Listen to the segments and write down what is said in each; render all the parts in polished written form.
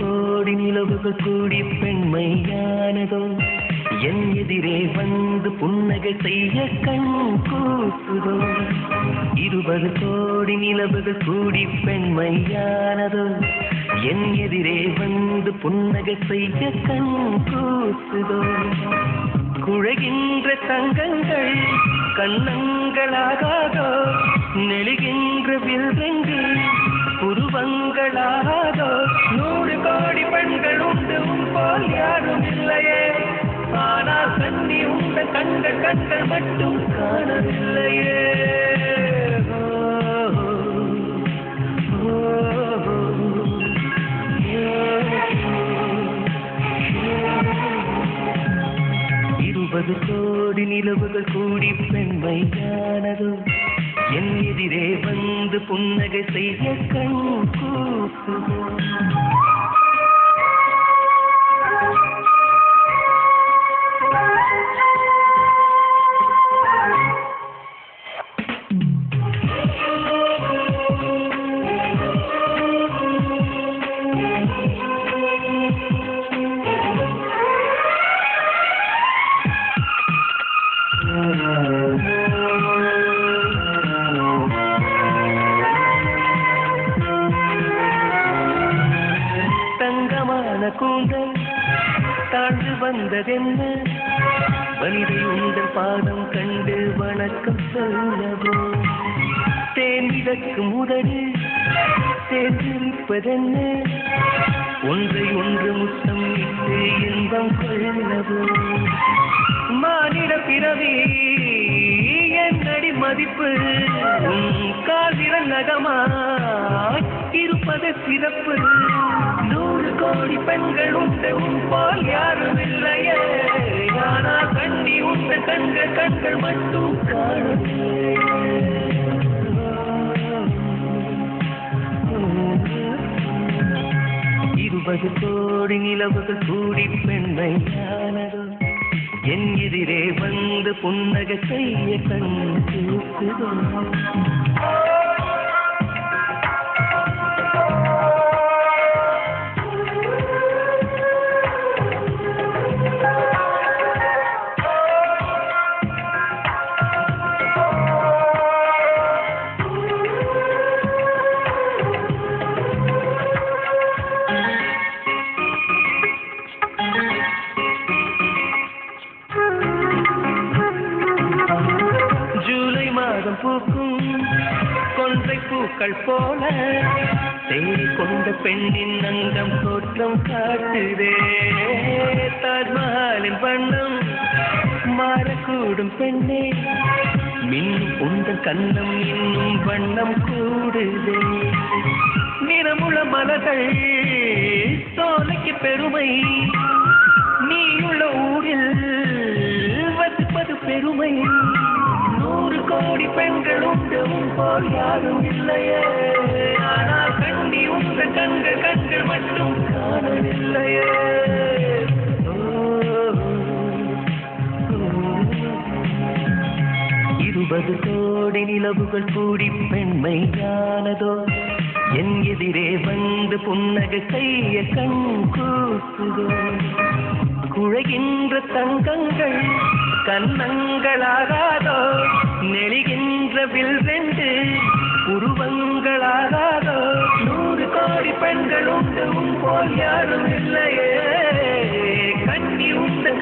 கோடி நிலவுகள் கூடி பெண்மையானதோ என் எதிரே வந்து புன்னகை செய்ய கண் கூசுதோ 20 கோடி நிலவுகள் கூடி பெண்மையானதோ என் எதிரே வந்து புன்னகை செய்ய கண் கூசுதோ குழைகின்ற தங்கங்கள் கண்ணங்களாகாதோ நெழுகின்ற வில்வெண்கள் புருவங்களாகாதோ 100 கோடி பெண்கள் உண்டு போல் யாரும் இல்லையே ஆனால் கண்ணி உண்ட கண்கள் மட்டும் காணவில்லையே கோடி நிலவுகள் கூடி பெண்மையானதோ என் எதிரே வந்து புன்னகை செய்ய கண் கூசுதோ கூந்தல் தாழ்ந்து வந்ததென்ன மனிதை உங்கள் பாதம் கண்டு வணக்கம் சொல்லவோ தேன் மிதக்கும் உதடு சேர்ந்திருப்பதென்ன ஒன்றை ஒன்று முத்தம் இட்டு இன்பம் கொள்ளவோ மானிட பிறவி என்னடி மதிப்பு காதிரன் நகமாய் இருப்பது சிறப்பு 100 கோடி பெண்கள் உண்டு போல் யாரும் இல்லையே ஆனால் கண்ணி உண்ட கண்கள் மட்டும் காணவில்லை 20 கோடி நிலவுகள் கூடி பெண்மையானதோ என் எதிரே வந்து புன்னகை செய்ய கண் கூசுதோ பூக்கும் கொன்றை பூக்கள் போல தேடி கொண்ட பெண்ணின் அங்கம் தோற்றம் காட்டுதே தாஜ்மஹாலின் வண்ணம் மாறக்கூடும் பெண்ணே மின்னும் உங்கள் கண்ணம் இன்னும் வண்ணம் கூடுதே நிறமுள்ள மலர்கள் சோலைக்கு பெருமை நீயுள்ள ஊரில் வசிப்பது பெருமை 100 கோடி பெண்கள் உண்டு போல் யாரும் இல்லையே ஆனால் கண்ணி உங்க கண்கள் மட்டும் காணவில்லையே 20 கோடி நிலவுகள் கூடி பெண்மையானதோ என் எதிரே வந்து புன்னகை செய்ய கண் கூசுதோ குழைகின்ற தங்கங்கள் கண்ணங்களாகாதோ நெழுகின்ற வில்வெண்டு உருவங்களாகாதோ 100 கோடி பெண்கள் உண்டு போல் யாரும் இல்லையே கண்ணி உண்ட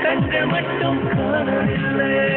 கண்கள் மட்டும் காணவில்லையே